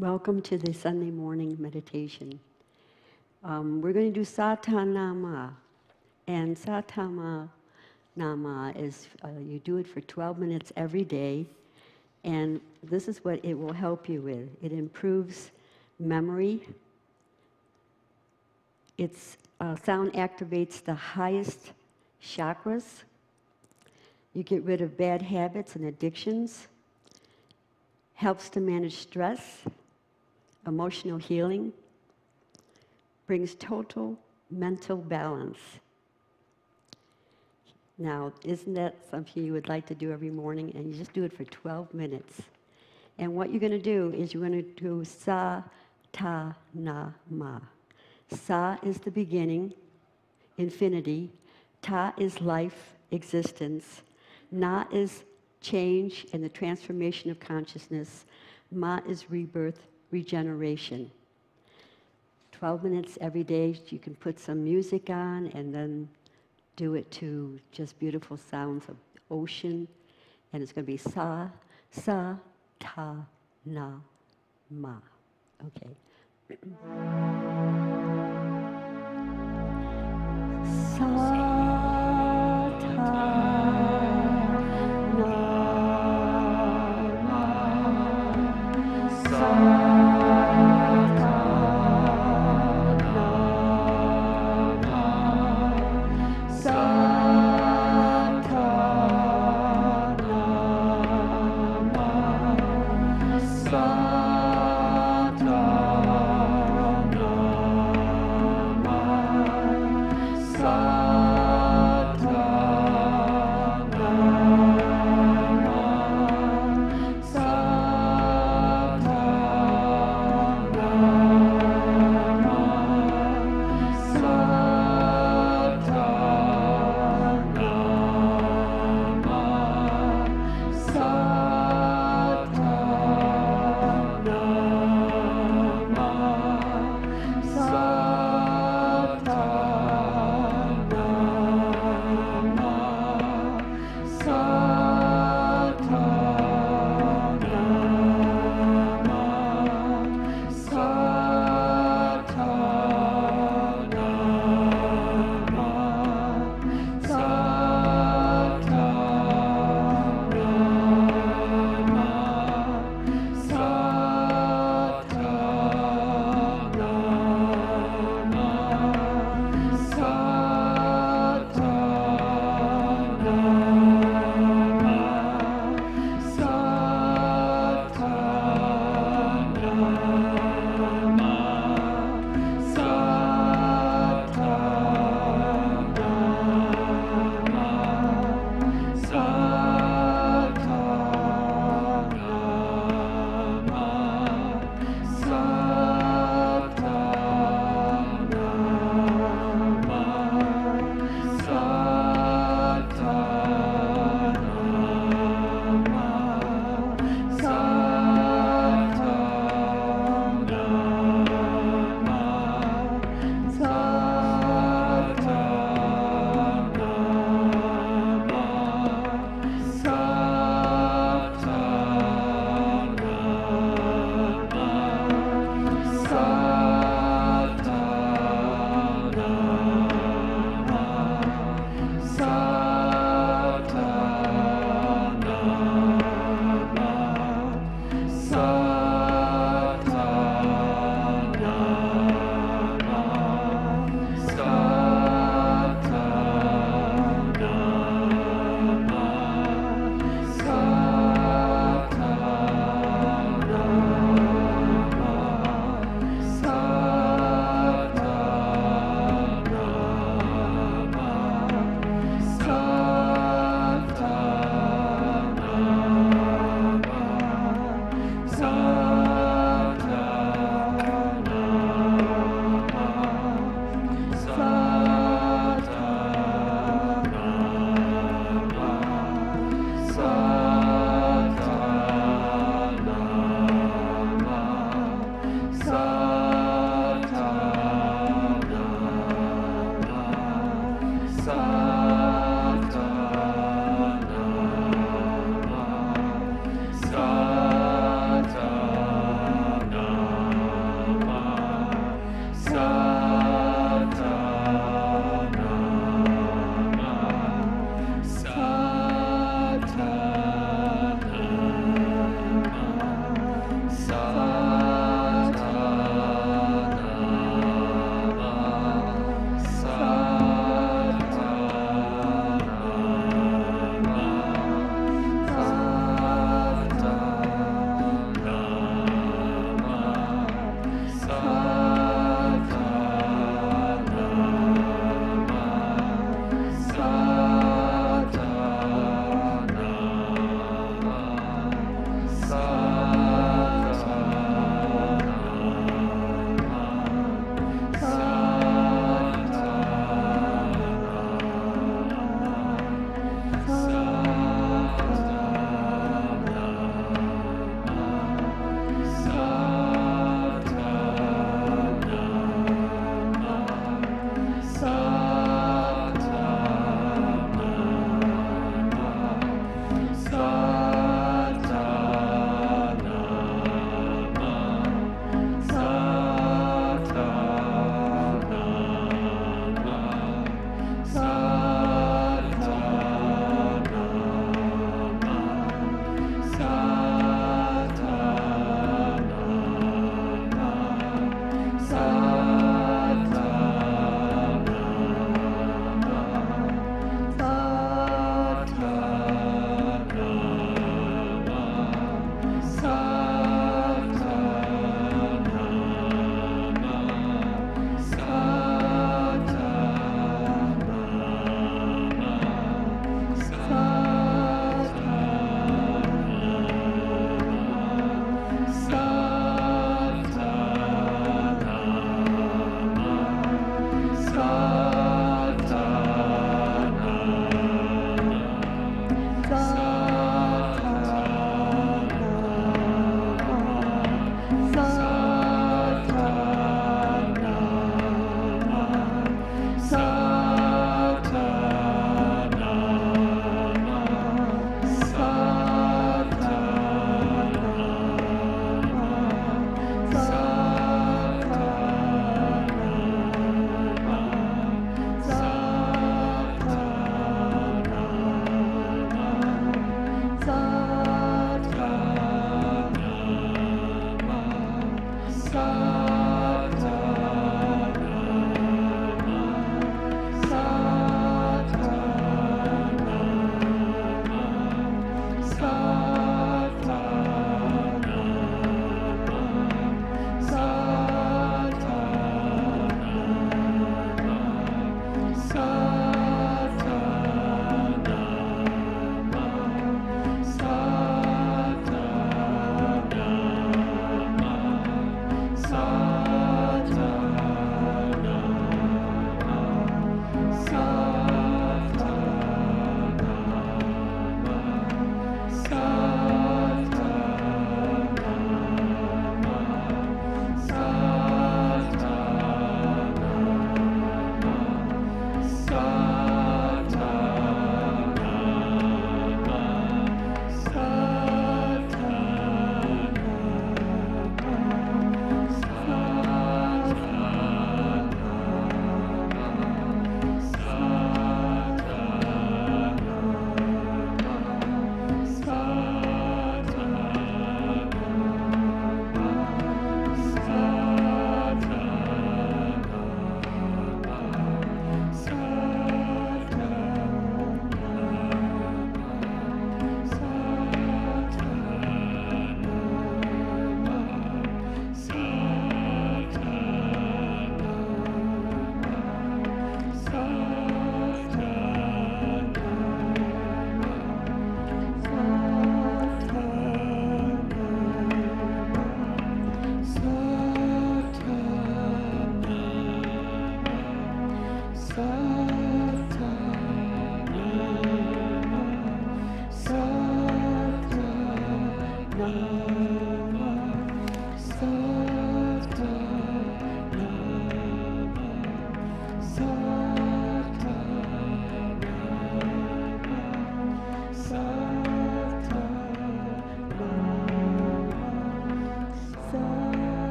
Welcome to the Sunday morning meditation. We're going to do Satanama. And Satanama is, you do it for 12 minutes every day. And this is what it will help you with. It improves memory. Its sound activates the highest chakras. You get rid of bad habits and addictions. Helps to manage stress, emotional healing, brings total mental balance. Now, isn't that something you would like to do every morning? And you just do it for 12 minutes. And what you're going to do is you're going to do Sa-ta-na-ma. Sa is the beginning, infinity. Ta is life, existence. Na is change and the transformation of consciousness. Ma is rebirth, regeneration. 12 minutes every day. You can put some music on and then do it to just beautiful sounds of ocean. And it's going to be sa, sa, ta, na, ma. Okay. Sa, ta.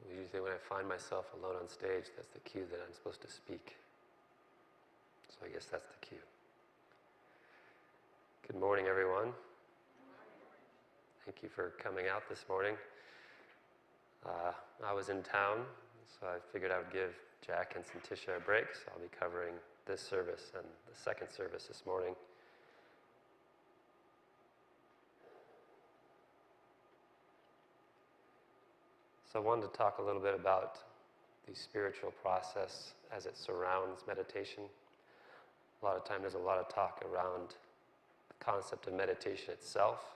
Usually when I find myself alone on stage, that's the cue that I'm supposed to speak. So I guess that's the cue. Good morning, everyone. Thank you for coming out this morning. I was in town, so I figured I would give Jack and Santisha a break, so I'll be covering this service and the second service this morning. So I wanted to talk a little bit about the spiritual process as it surrounds meditation. A lot of time there's a lot of talk around the concept of meditation itself,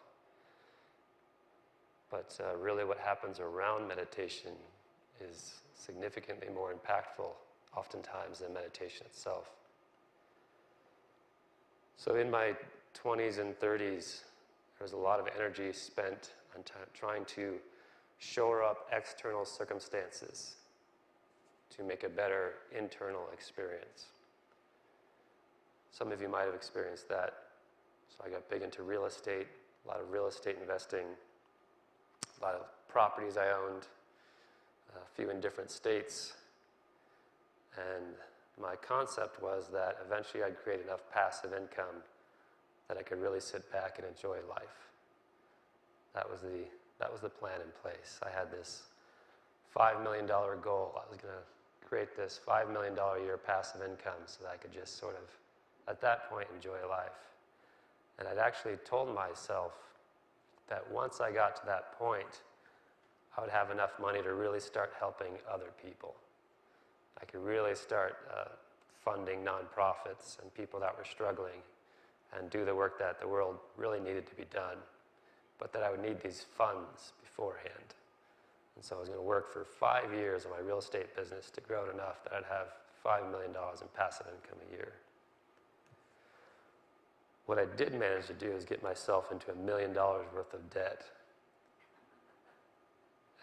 but really what happens around meditation is significantly more impactful oftentimes than meditation itself. So in my 20s and 30s, there was a lot of energy spent on trying to shore up external circumstances to make a better internal experience. Some of you might have experienced that. So I got big into real estate, a lot of real estate investing, a lot of properties I owned, a few in different states. And my concept was that eventually I'd create enough passive income that I could really sit back and enjoy life. That was the plan in place. I had this $5 million goal. I was going to create this $5 million a year passive income so that I could just sort of, at that point, enjoy life. And I'd actually told myself that once I got to that point, I would have enough money to really start helping other people. I could really start funding nonprofits and people that were struggling and do the work that the world really needed to be done, but that I would need these funds beforehand. And so I was going to work for 5 years on my real estate business to grow it enough that I'd have $5 million in passive income a year. What I did manage to do is get myself into $1 million worth of debt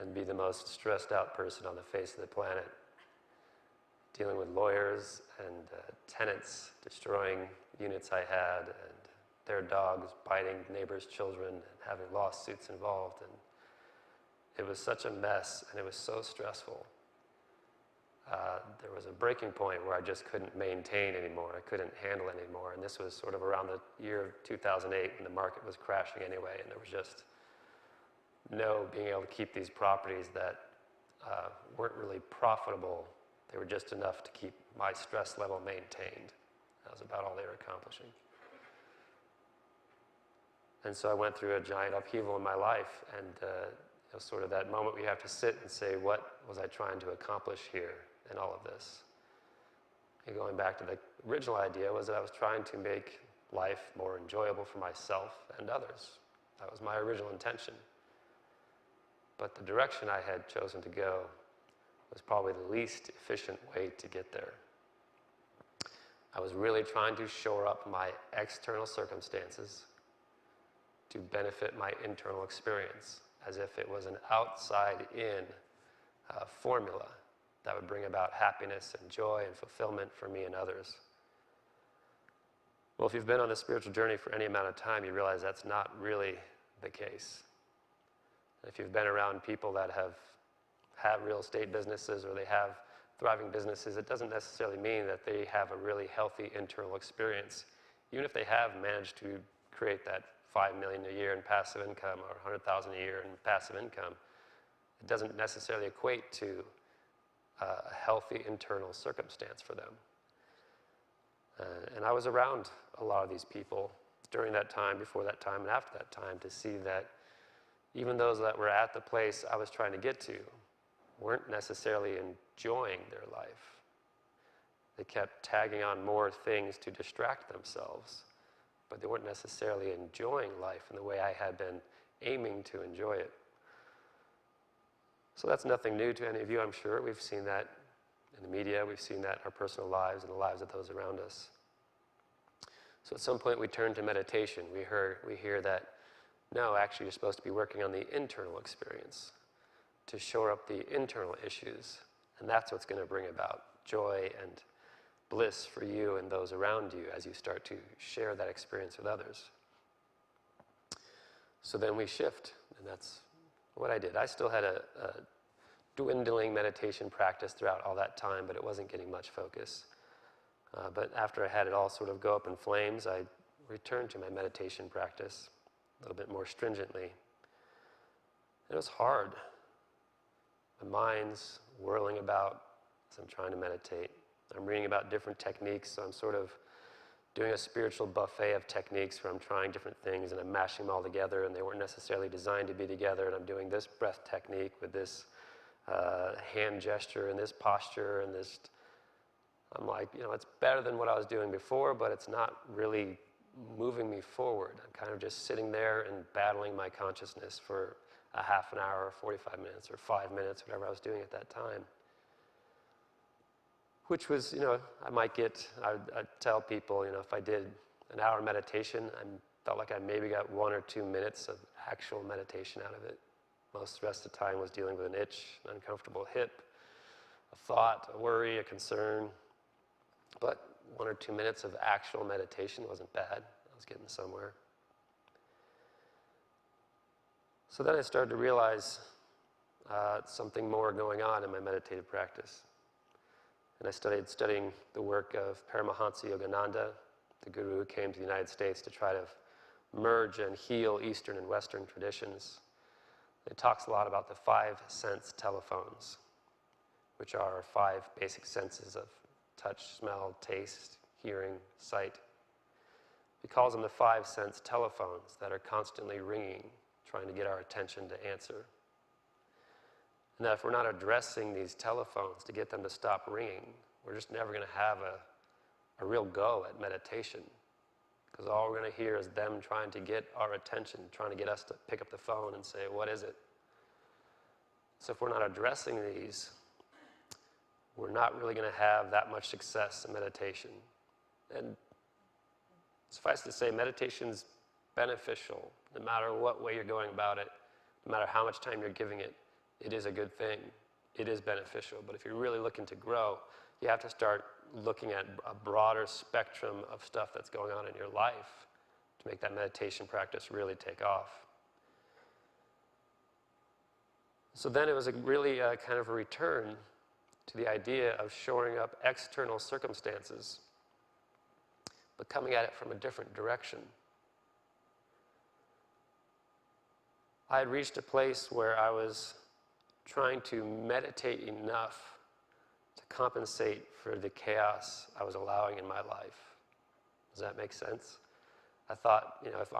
and be the most stressed out person on the face of the planet, dealing with lawyers and tenants destroying units I had and their dogs biting neighbors' children and having lawsuits involved. And it was such a mess and it was so stressful. There was a breaking point where I just couldn't maintain anymore. I couldn't handle it anymore. And this was sort of around the year of 2008 when the market was crashing anyway, and there was just no being able to keep these properties that weren't really profitable. They were just enough to keep my stress level maintained. That was about all they were accomplishing. And so I went through a giant upheaval in my life, and sort of that moment where you have to sit and say, what was I trying to accomplish here in all of this? And going back to the original idea was that I was trying to make life more enjoyable for myself and others. That was my original intention. But the direction I had chosen to go was probably the least efficient way to get there. I was really trying to shore up my external circumstances to benefit my internal experience, as if it was an outside-in formula that would bring about happiness and joy and fulfillment for me and others. Well, if you've been on a spiritual journey for any amount of time, you realize that's not really the case. If you've been around people that have real estate businesses or they have thriving businesses, it doesn't necessarily mean that they have a really healthy internal experience. Even if they have managed to create that $5 million a year in passive income or $100,000 a year in passive income, it doesn't necessarily equate to a healthy internal circumstance for them. And I was around a lot of these people during that time, before that time, and after that time to see that even those that were at the place I was trying to get to weren't necessarily enjoying their life. They kept tagging on more things to distract themselves, but they weren't necessarily enjoying life in the way I had been aiming to enjoy it. So that's nothing new to any of you, I'm sure. We've seen that in the media, we've seen that in our personal lives and the lives of those around us. So at some point we turn to meditation. We hear that, no, actually you're supposed to be working on the internal experience to shore up the internal issues, and that's what's going to bring about joy and bliss for you and those around you as you start to share that experience with others. So then we shift, and that's what I did. I still had a dwindling meditation practice throughout all that time, but it wasn't getting much focus. But after I had it all sort of go up in flames, I returned to my meditation practice a little bit more stringently. It was hard. My mind's whirling about as I'm trying to meditate. I'm reading about different techniques, so I'm sort of doing a spiritual buffet of techniques where I'm trying different things and I'm mashing them all together, and they weren't necessarily designed to be together, and I'm doing this breath technique with this hand gesture and this posture and this. I'm like, it's better than what I was doing before, but it's not really moving me forward. I'm kind of just sitting there and battling my consciousness for a half an hour or 45 minutes or 5 minutes, whatever I was doing at that time. Which was, I'd tell people, if I did an hour meditation, I felt like I maybe got 1 or 2 minutes of actual meditation out of it. Most of the rest of the time was dealing with an itch, an uncomfortable hip, a thought, a worry, a concern. But 1 or 2 minutes of actual meditation wasn't bad. I was getting somewhere. So then I started to realize something more going on in my meditative practice. And I started studying the work of Paramahansa Yogananda, the guru who came to the United States to try to merge and heal Eastern and Western traditions. It talks a lot about the 5 sense telephones, which are our 5 basic senses of touch, smell, taste, hearing, sight. He calls them the 5 sense telephones that are constantly ringing, trying to get our attention to answer. And that if we're not addressing these telephones to get them to stop ringing, we're just never going to have a real go at meditation. Because all we're going to hear is them trying to get our attention, trying to get us to pick up the phone and say, what is it? So if we're not addressing these, we're not really going to have that much success in meditation. And suffice to say, meditation's beneficial. No matter what way you're going about it, no matter how much time you're giving it, it is a good thing. It is beneficial. But if you're really looking to grow, you have to start looking at a broader spectrum of stuff that's going on in your life to make that meditation practice really take off. So then it was really kind of a return to the idea of shoring up external circumstances, but coming at it from a different direction. I had reached a place where I was trying to meditate enough to compensate for the chaos I was allowing in my life. Does that make sense? I thought, if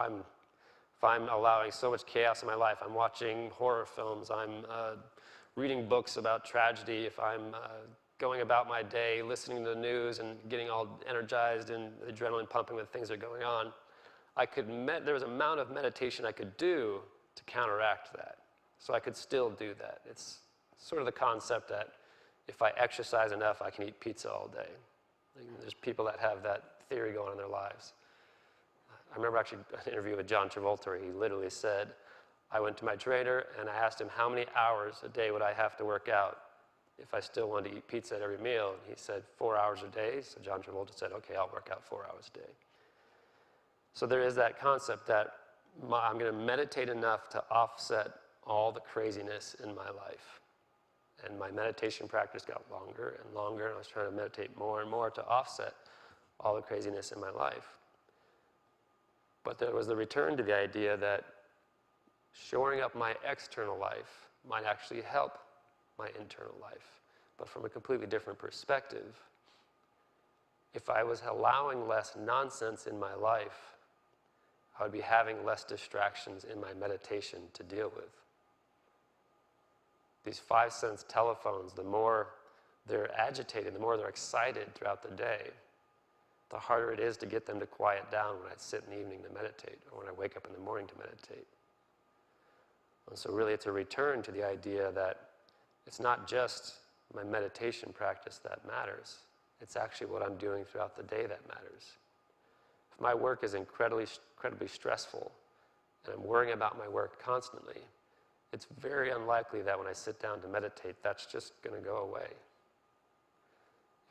I'm allowing so much chaos in my life, I'm watching horror films, I'm reading books about tragedy, if I'm going about my day, listening to the news and getting all energized and adrenaline pumping when things are going on, there was an amount of meditation I could do to counteract that. So I could still do that. It's sort of the concept that if I exercise enough, I can eat pizza all day. There's people that have that theory going on in their lives. I remember actually an interview with John Travolta where he literally said, I went to my trainer and I asked him how many hours a day would I have to work out if I still wanted to eat pizza at every meal. And he said 4 hours a day. So John Travolta said, okay, I'll work out 4 hours a day. So there is that concept that I'm going to meditate enough to offset all the craziness in my life. And my meditation practice got longer and longer, and I was trying to meditate more and more to offset all the craziness in my life. But there was the return to the idea that shoring up my external life might actually help my internal life, but from a completely different perspective. If I was allowing less nonsense in my life, I would be having less distractions in my meditation to deal with. These 5 sense telephones, the more they're agitated, the more they're excited throughout the day, the harder it is to get them to quiet down when I sit in the evening to meditate or when I wake up in the morning to meditate. And so really it's a return to the idea that it's not just my meditation practice that matters. It's actually what I'm doing throughout the day that matters. If my work is incredibly stressful and I'm worrying about my work constantly, it's very unlikely that when I sit down to meditate, that's just going to go away.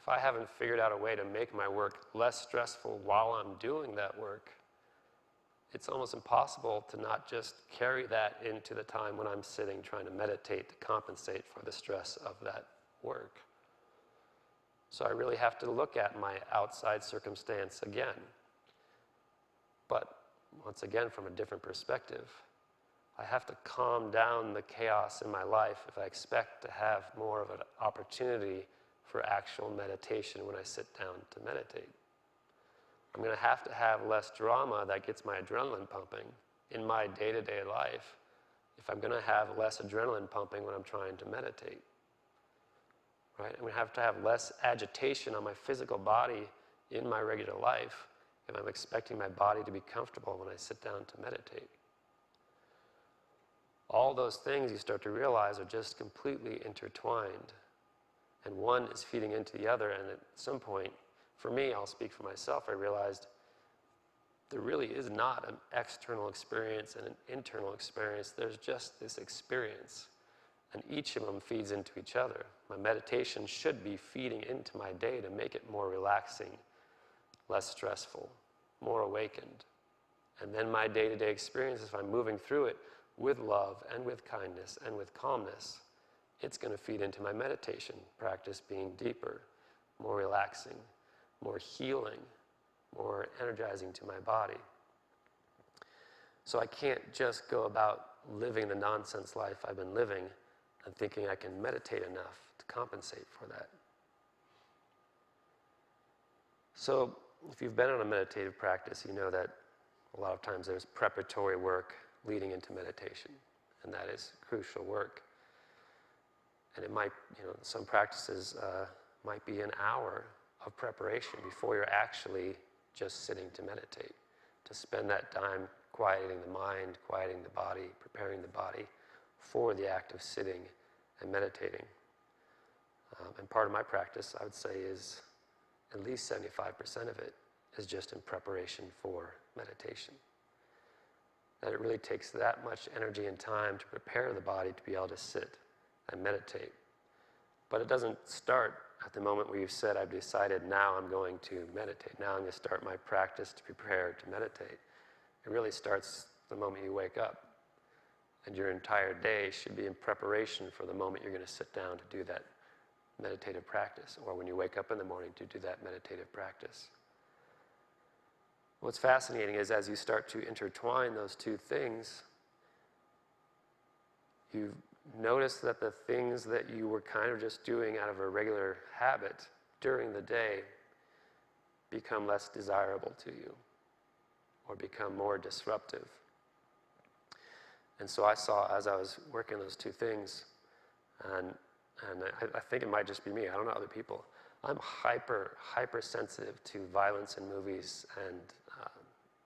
If I haven't figured out a way to make my work less stressful while I'm doing that work, it's almost impossible to not just carry that into the time when I'm sitting trying to meditate to compensate for the stress of that work. So I really have to look at my outside circumstance again, but once again from a different perspective. I have to calm down the chaos in my life if I expect to have more of an opportunity for actual meditation when I sit down to meditate. I'm going to have less drama that gets my adrenaline pumping in my day-to-day life if I'm going to have less adrenaline pumping when I'm trying to meditate. Right? I'm going to have less agitation on my physical body in my regular life if I'm expecting my body to be comfortable when I sit down to meditate. All those things you start to realize are just completely intertwined, and one is feeding into the other, and at some point, for me, I'll speak for myself, I realized there really is not an external experience and an internal experience. There's just this experience, and each of them feeds into each other. My meditation should be feeding into my day to make it more relaxing, less stressful, more awakened. And then my day-to-day experience, if I'm moving through it with love and with kindness and with calmness, it's going to feed into my meditation practice being deeper, more relaxing, more healing, more energizing to my body. So I can't just go about living the nonsense life I've been living and thinking I can meditate enough to compensate for that. So if you've been on a meditative practice, you know that a lot of times there's preparatory work leading into meditation, and that is crucial work. And it might, some practices might be an hour of preparation before you're actually just sitting to meditate, to spend that time quieting the mind, quieting the body, preparing the body for the act of sitting and meditating. And part of my practice, I would say, is at least 75% of it is just in preparation for meditation. That it really takes that much energy and time to prepare the body to be able to sit and meditate. But it doesn't start at the moment where you've said, I've decided now I'm going to meditate. Now I'm going to start my practice to prepare to meditate. It really starts the moment you wake up. And your entire day should be in preparation for the moment you're going to sit down to do that meditative practice, or when you wake up in the morning to do that meditative practice. What's fascinating is as you start to intertwine those two things, you notice that the things that you were kind of just doing out of a regular habit during the day become less desirable to you or become more disruptive. And so I saw, as I was working those two things, and I think it might just be me, I don't know other people, I'm hypersensitive to violence in movies and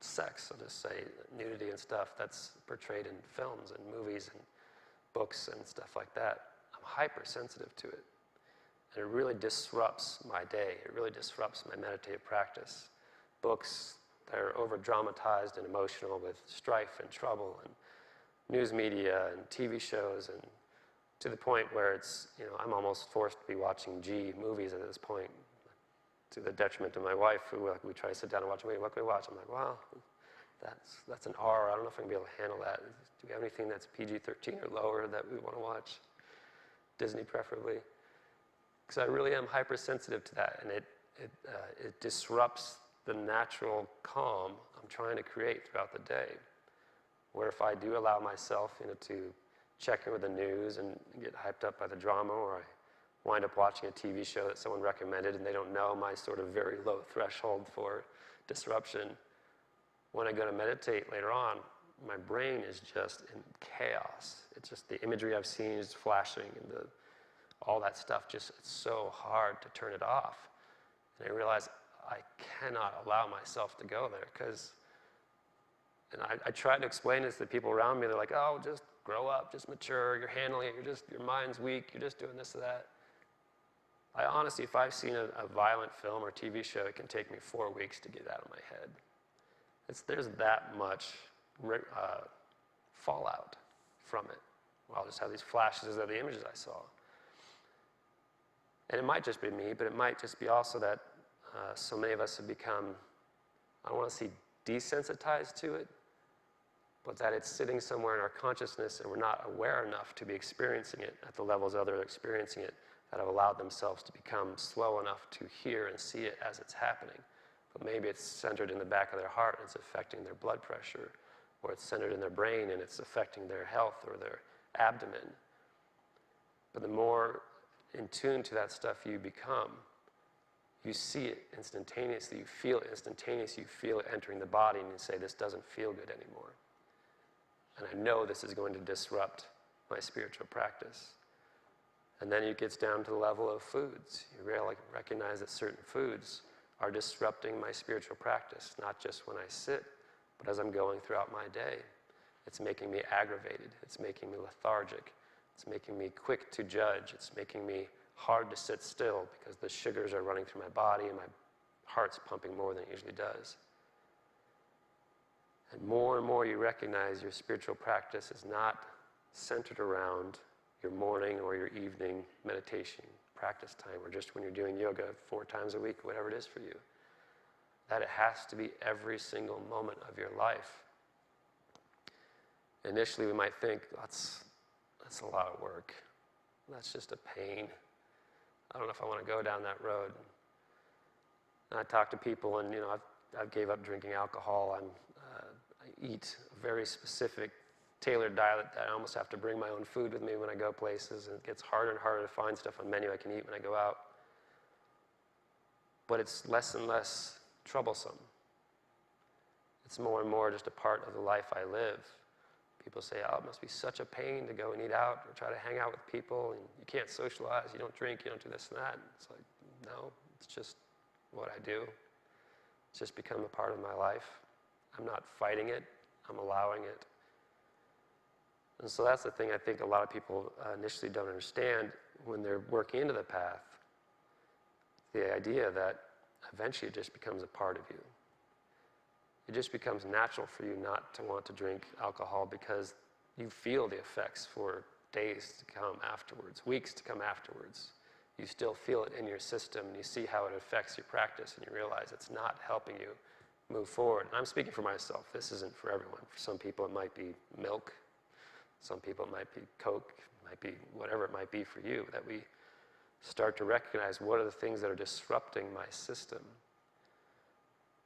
sex, I'll just say, nudity and stuff that's portrayed in films and movies and books and stuff like that. I'm hypersensitive to it. And it really disrupts my day. It really disrupts my meditative practice. Books that are over-dramatized and emotional with strife and trouble and news media and TV shows, and to the point where it's, I'm almost forced to be watching G movies at this point, to the detriment of my wife, who we try to sit down and watch a movie. What can we watch? I'm like, wow, that's an R. I don't know if I'm going to be able to handle that. Do we have anything that's PG-13 or lower that we want to watch? Disney preferably. Because I really am hypersensitive to that, and it disrupts the natural calm I'm trying to create throughout the day. Where if I do allow myself, to check in with the news and get hyped up by the drama, or I wind up watching a TV show that someone recommended and they don't know my sort of very low threshold for disruption, when I go to meditate later on, my brain is just in chaos. It's just the imagery I've seen is flashing, and all that stuff, it's so hard to turn it off. And I realize I cannot allow myself to go there, because, and I try to explain this to the people around me. They're like, oh, just grow up, just mature, you're handling it, your mind's weak, you're just doing this or that. I honestly, if I've seen a violent film or TV show, it can take me 4 weeks to get it out of my head. There's that much fallout from it. Well, I'll just have these flashes of the images I saw. And it might just be me, but it might just be also that so many of us have become, I don't want to say desensitized to it, but that it's sitting somewhere in our consciousness and we're not aware enough to be experiencing it at the levels others are experiencing it, that have allowed themselves to become slow enough to hear and see it as it's happening. But maybe it's centered in the back of their heart and it's affecting their blood pressure, or it's centered in their brain and it's affecting their health or their abdomen. But the more in tune to that stuff you become, you see it instantaneously, you feel it instantaneously, you feel it entering the body, and you say, this doesn't feel good anymore. And I know this is going to disrupt my spiritual practice. And then it gets down to the level of foods. You really recognize that certain foods are disrupting my spiritual practice, not just when I sit, but as I'm going throughout my day. It's making me aggravated. It's making me lethargic. It's making me quick to judge. It's making me hard to sit still because the sugars are running through my body and my heart's pumping more than it usually does. And more you recognize your spiritual practice is not centered around your morning or your evening meditation practice time, or just when you're doing yoga 4 times a week, whatever it is for you. That it has to be every single moment of your life. Initially we might think, that's a lot of work. That's just a pain. I don't know if I want to go down that road. And I talk to people, and I've gave up drinking alcohol. I eat a very specific, tailored diet that I almost have to bring my own food with me when I go places, and it gets harder and harder to find stuff on menu I can eat when I go out. But it's less and less troublesome. It's more and more just a part of the life I live. People say, oh, it must be such a pain to go and eat out or try to hang out with people, and you can't socialize, you don't drink, you don't do this and that. And it's like, no, it's just what I do. It's just become a part of my life. I'm not fighting it, I'm allowing it. And so that's the thing I think a lot of people initially don't understand when they're working into the path. The idea that eventually it just becomes a part of you. It just becomes natural for you not to want to drink alcohol because you feel the effects for days to come afterwards, weeks to come afterwards. You still feel it in your system, and you see how it affects your practice, and you realize it's not helping you move forward. And I'm speaking for myself. This isn't for everyone. For some people it might be milk. Some people it might be Coke. It might be whatever it might be for you, that we start to recognize what are the things that are disrupting my system,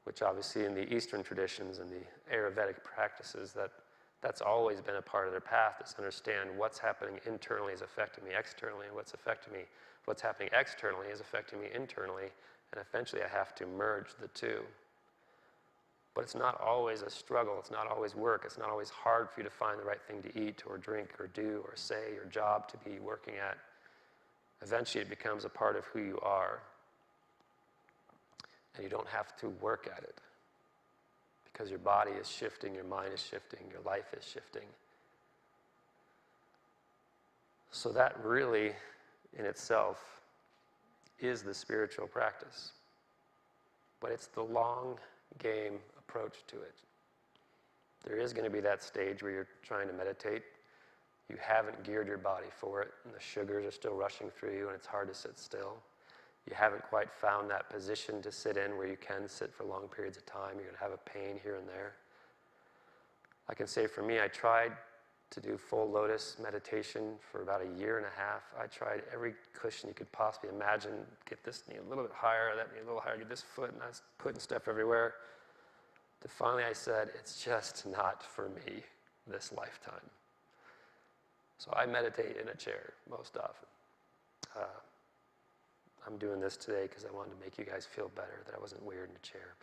which obviously in the Eastern traditions and the Ayurvedic practices, that's always been a part of their path, is to understand what's happening internally is affecting me externally, and what's happening externally is affecting me internally, and eventually I have to merge the two. But it's not always a struggle, it's not always work, it's not always hard for you to find the right thing to eat or drink or do or say or job to be working at. Eventually it becomes a part of who you are. And you don't have to work at it because your body is shifting, your mind is shifting, your life is shifting. So that really, in itself, is the spiritual practice. But it's the long game approach to it. There is going to be that stage where you're trying to meditate. You haven't geared your body for it, and the sugars are still rushing through you, and it's hard to sit still. You haven't quite found that position to sit in where you can sit for long periods of time. You're going to have a pain here and there. I can say for me, I tried to do full lotus meditation for about 1.5 years. I tried every cushion you could possibly imagine. Get this knee a little bit higher, that knee a little higher, get this foot, and I was putting stuff everywhere. To finally I said, it's just not for me this lifetime. So I meditate in a chair most often. I'm doing this today because I wanted to make you guys feel better, that I wasn't weird in a chair.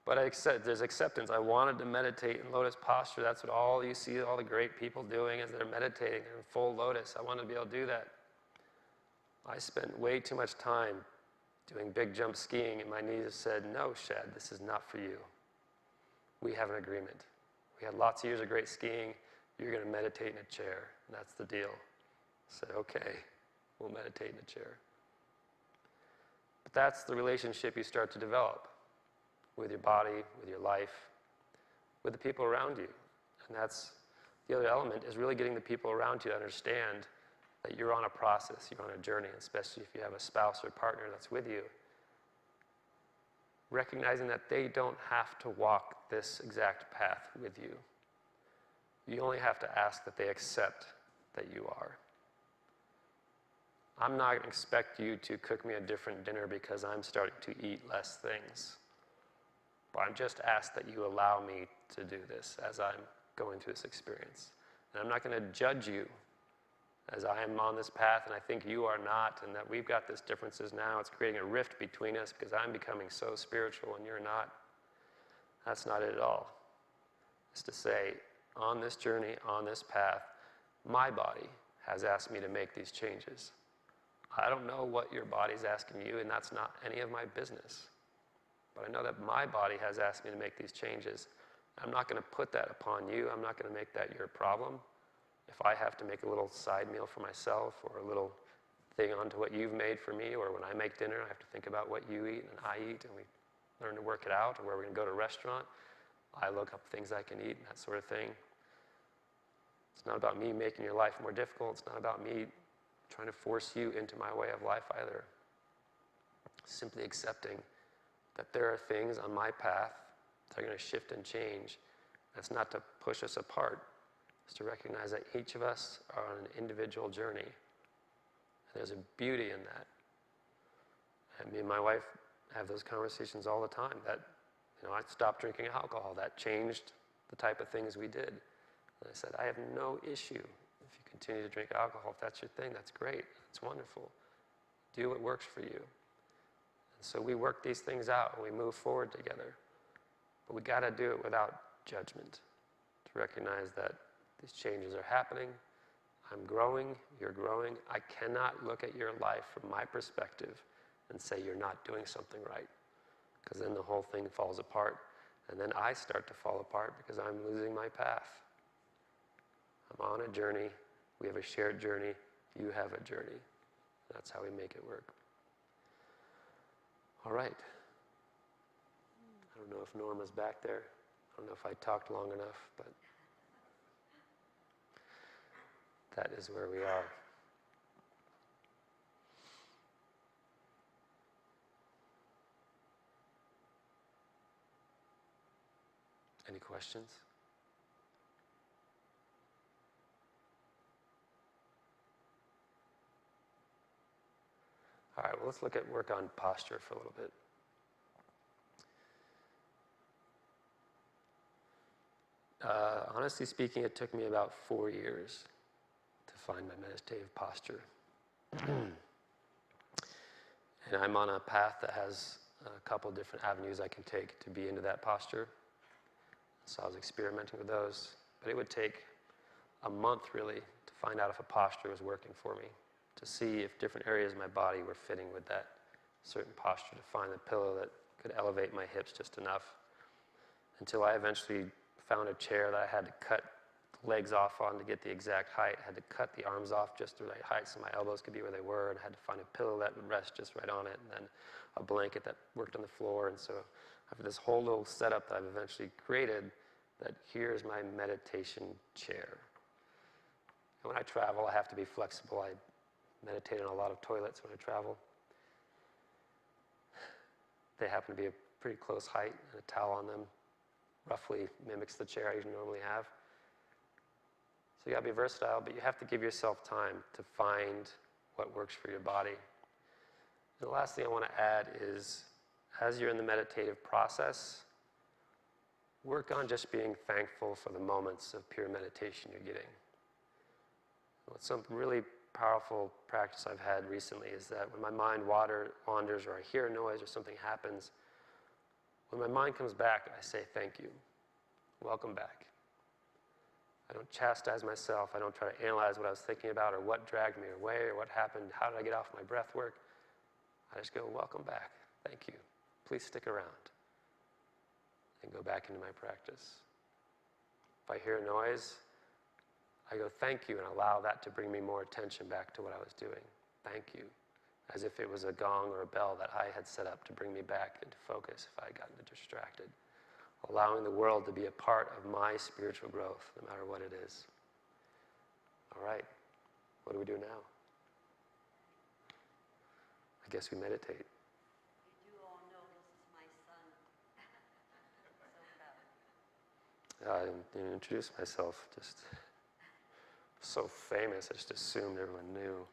But I accept, there's acceptance. I wanted to meditate in lotus posture. That's what all you see all the great people doing is they're meditating. They're in full lotus. I wanted to be able to do that. I spent way too much time doing big jump skiing, and my knees said, no, Shad, this is not for you. We have an agreement. We had lots of years of great skiing. You're going to meditate in a chair, and that's the deal. I said, okay. We'll meditate in a chair. But that's the relationship you start to develop with your body, with your life, with the people around you. And that's the other element, is really getting the people around you to understand that you're on a process, you're on a journey, especially if you have a spouse or partner that's with you. recognizing that they don't have to walk this exact path with you. You only have to ask that they accept that you are. I'm not going to expect you to cook me a different dinner because I'm starting to eat less things. But I just ask that you allow me to do this as I'm going through this experience. And I'm not going to judge you as I am on this path and I think you are not, and that we've got these differences now. It's creating a rift between us because I'm becoming so spiritual and you're not. That's not it at all. It's to say, on this journey, on this path, my body has asked me to make these changes. I don't know what your body's asking you, and that's not any of my business. But I know that my body has asked me to make these changes. I'm not going to put that upon you. I'm not going to make that your problem. If I have to make a little side meal for myself or a little thing onto what you've made for me, or when I make dinner, I have to think about what you eat and I eat, and we learn to work it out, or where we're going to go to a restaurant, I look up things I can eat and that sort of thing. It's not about me making your life more difficult. It's not about me trying to force you into my way of life either. Simply accepting that there are things on my path that are going to shift and change. That's not to push us apart. It's to recognize that each of us are on an individual journey. And there's a beauty in that. And me and my wife have those conversations all the time. That, I stopped drinking alcohol. That changed the type of things we did. And I said, I have no issue if you continue to drink alcohol. If that's your thing, that's great. It's wonderful. Do what works for you. And so we work these things out and we move forward together. But we got to do it without judgment. To recognize that these changes are happening. I'm growing. You're growing. I cannot look at your life from my perspective and say you're not doing something right. Because then the whole thing falls apart. And then I start to fall apart because I'm losing my path. I'm on a journey. We have a shared journey. You have a journey. That's how we make it work. All right. I don't know if Norma's back there. I don't know if I talked long enough, but that is where we are. Any questions? All right, well, let's look at work on posture for a little bit. Honestly speaking, it took me about 4 years to find my meditative posture. And I'm on a path that has a couple different avenues I can take to be into that posture. So I was experimenting with those. But it would take a month, really, to find out if a posture was working for me, to see if different areas of my body were fitting with that certain posture, to find a pillow that could elevate my hips just enough, until I eventually found a chair that I had to cut the legs off on to get the exact height. I had to cut the arms off just the right height so my elbows could be where they were, and I had to find a pillow that would rest just right on it, and then a blanket that worked on the floor. And so I have this whole little setup that I've eventually created, that here's my meditation chair. And when I travel, I have to be flexible. I meditate on a lot of toilets when I travel. They happen to be a pretty close height, and a towel on them roughly mimics the chair I normally have. So you gotta be versatile, but you have to give yourself time to find what works for your body. And the last thing I want to add is, as you're in the meditative process, work on just being thankful for the moments of pure meditation you're getting. What's some really powerful practice I've had recently is that when my mind wanders, or I hear a noise or something happens, when my mind comes back, I say thank you. Welcome back. I don't chastise myself. I don't try to analyze what I was thinking about or what dragged me away or what happened. How did I get off my breath work? I just go, welcome back. Thank you. Please stick around. And go back into my practice. If I hear a noise, I go, thank you, and allow that to bring me more attention back to what I was doing. Thank you. As if it was a gong or a bell that I had set up to bring me back into focus if I had gotten distracted. Allowing the world to be a part of my spiritual growth, no matter what it is. All right, what do we do now? I guess we meditate. You do all know this is my son, I didn't even introduce myself. Just so famous, I just assumed everyone knew.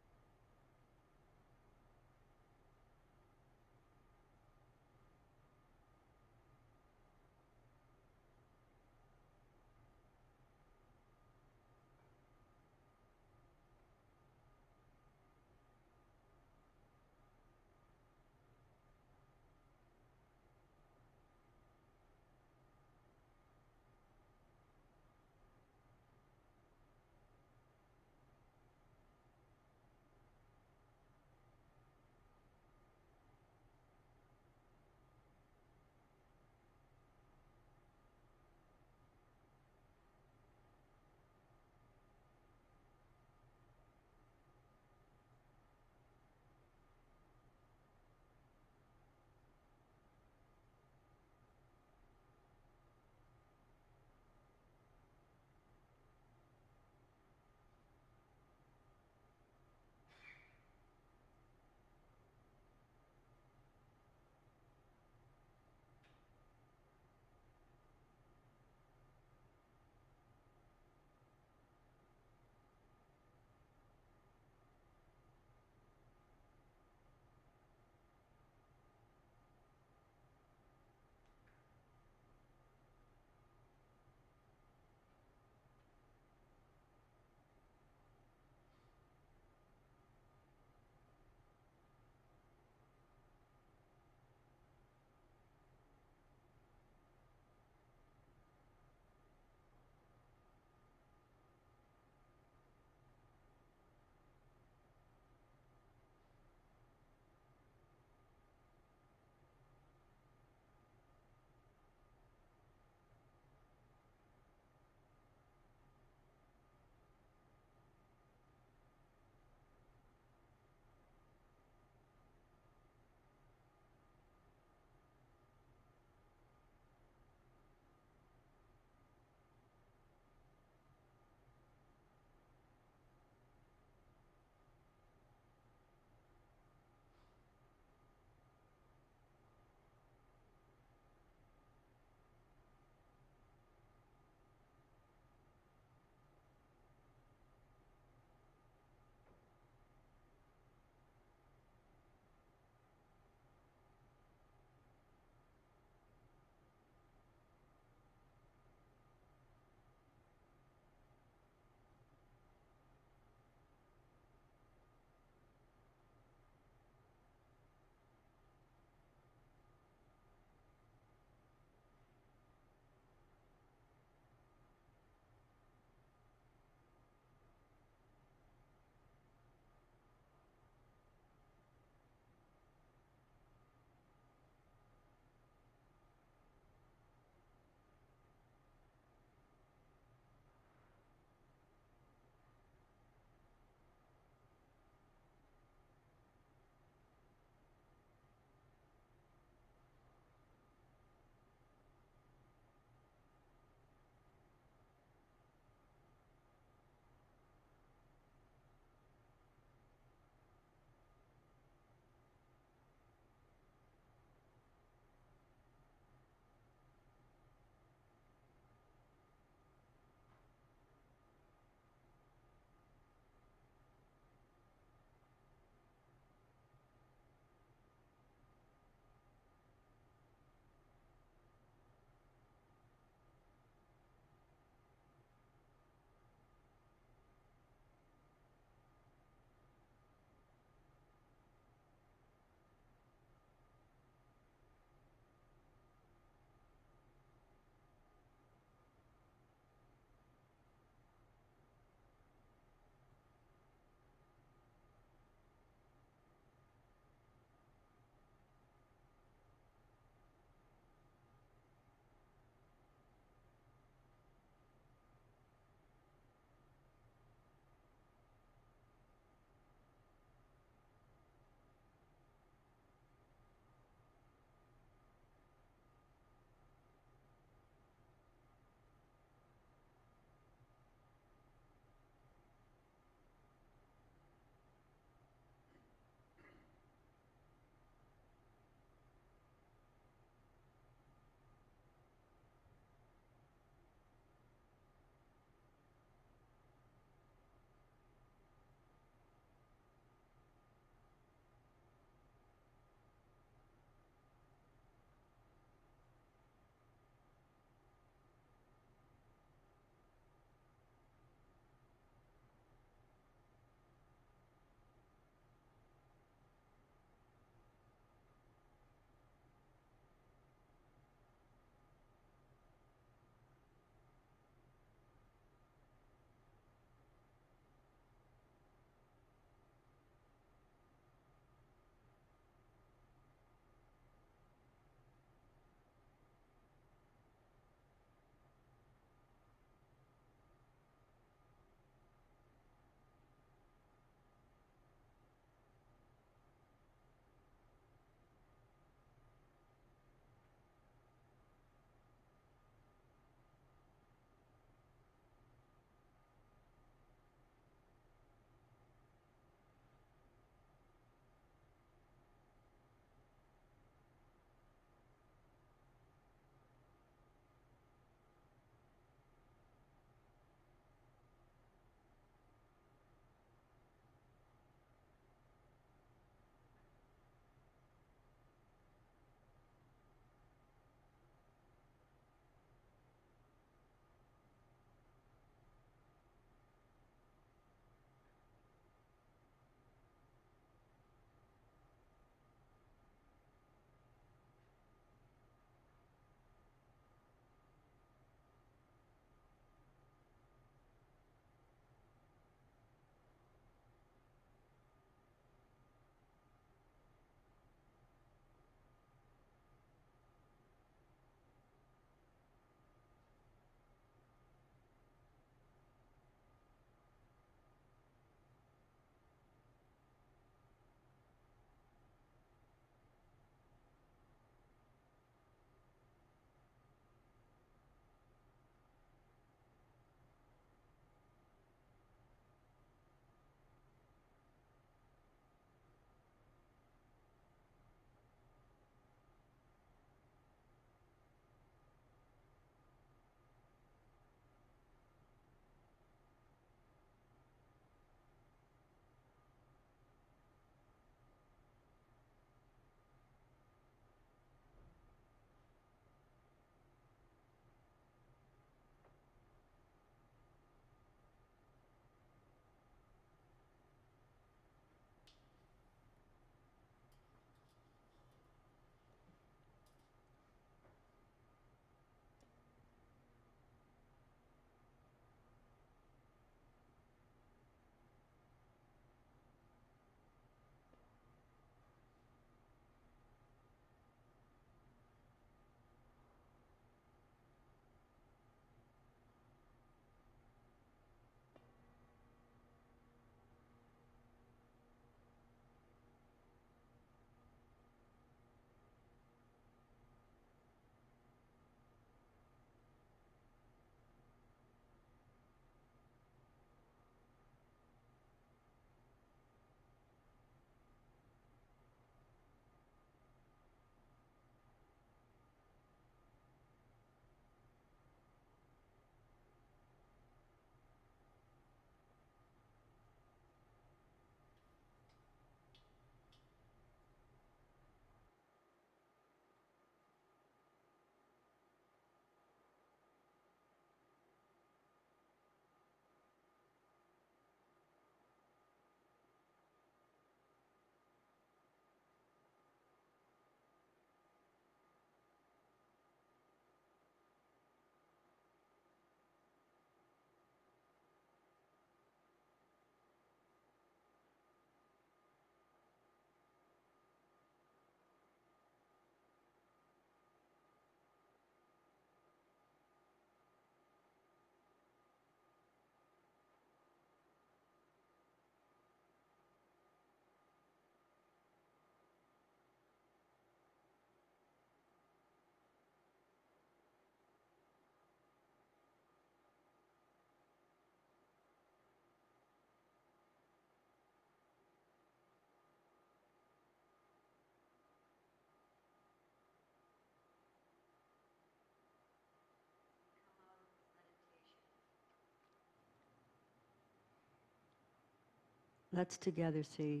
Let's together say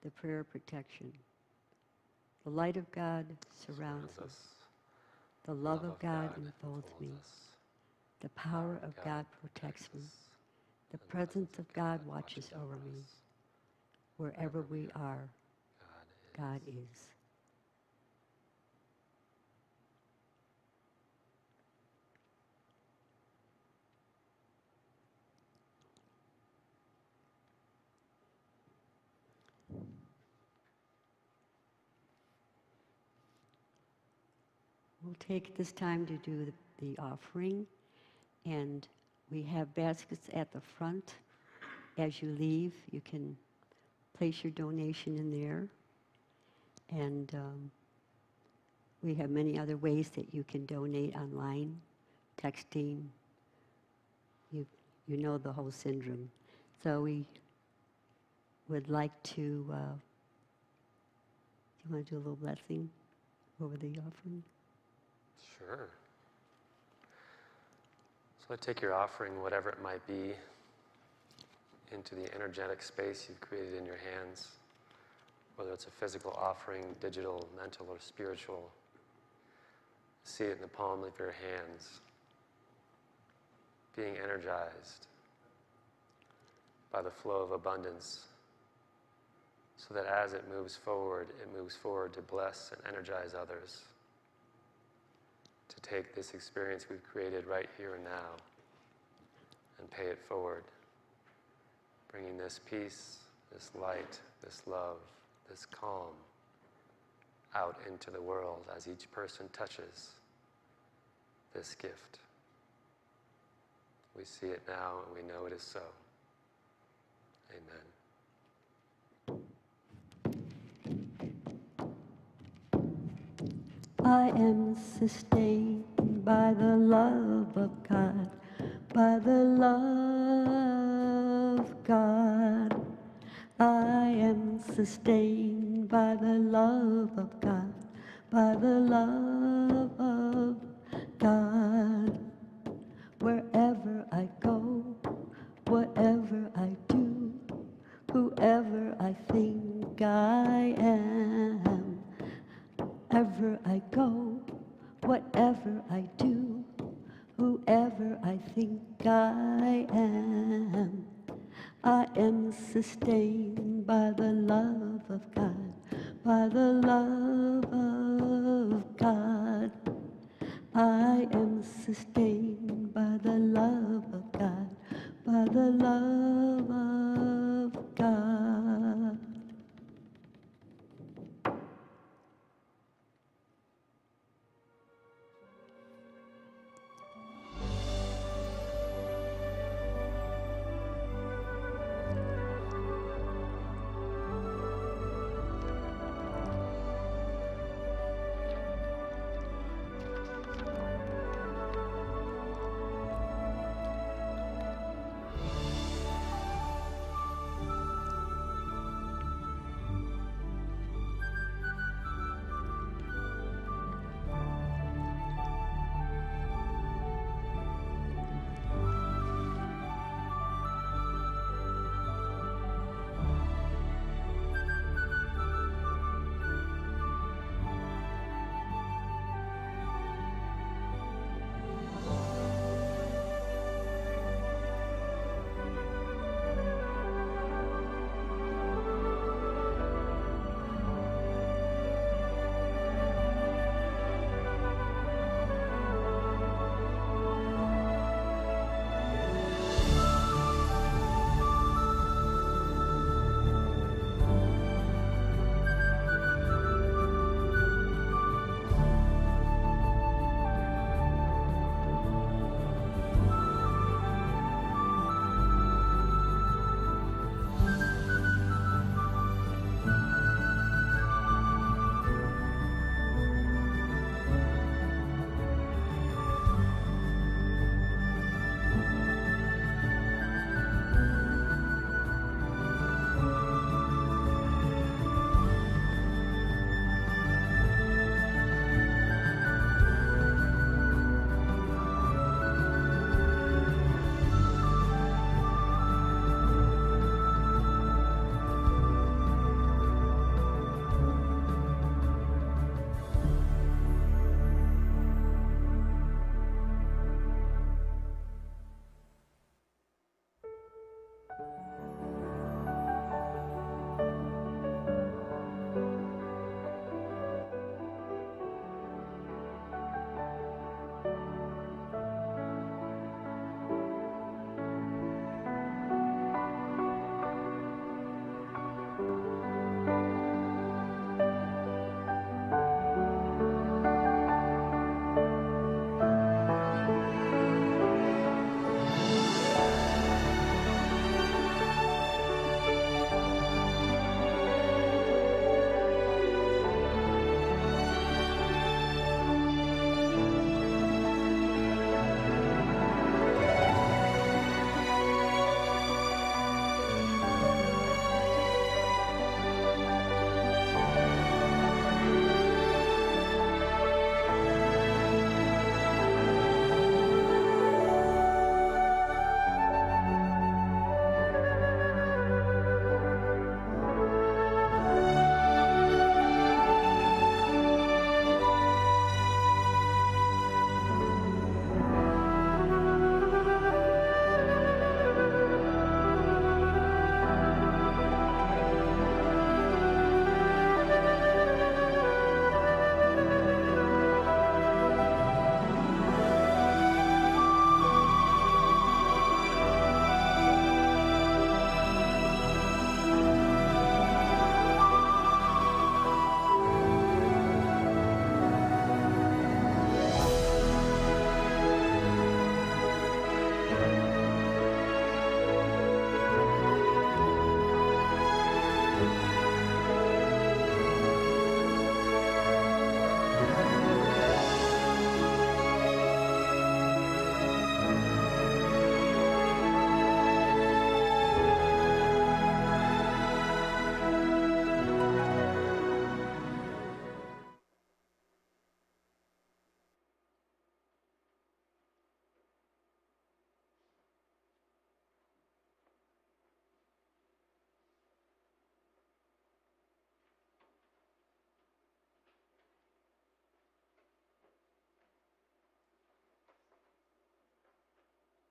the prayer of protection. The light of God surrounds us. The love of God enfolds me. The power of God protects me. The presence of God watches over me. Wherever we are, God is. We'll take this time to do the offering, and we have baskets at the front. As you leave, you can place your donation in there, and we have many other ways that you can donate online, texting. You know the whole syndrome. So we would like to, do you want to do a little blessing over the offering? Sure. So take your offering, whatever it might be, into the energetic space you've created in your hands, whether it's a physical offering, digital, mental, or spiritual. See it in the palm of your hands, being energized by the flow of abundance, so that as it moves forward to bless and energize others, to take this experience we've created right here and now and pay it forward, bringing this peace, this light, this love, this calm out into the world as each person touches this gift. We see it now and we know it is so. Amen. I am sustained by the love of God, by the love of God. I am sustained by the love of God, by the love of God. Wherever I go, whatever I do, whoever I think I am, wherever I go, whatever I do, whoever I think I am sustained by the love of God, by the love of God. I am sustained by the love of God, by the love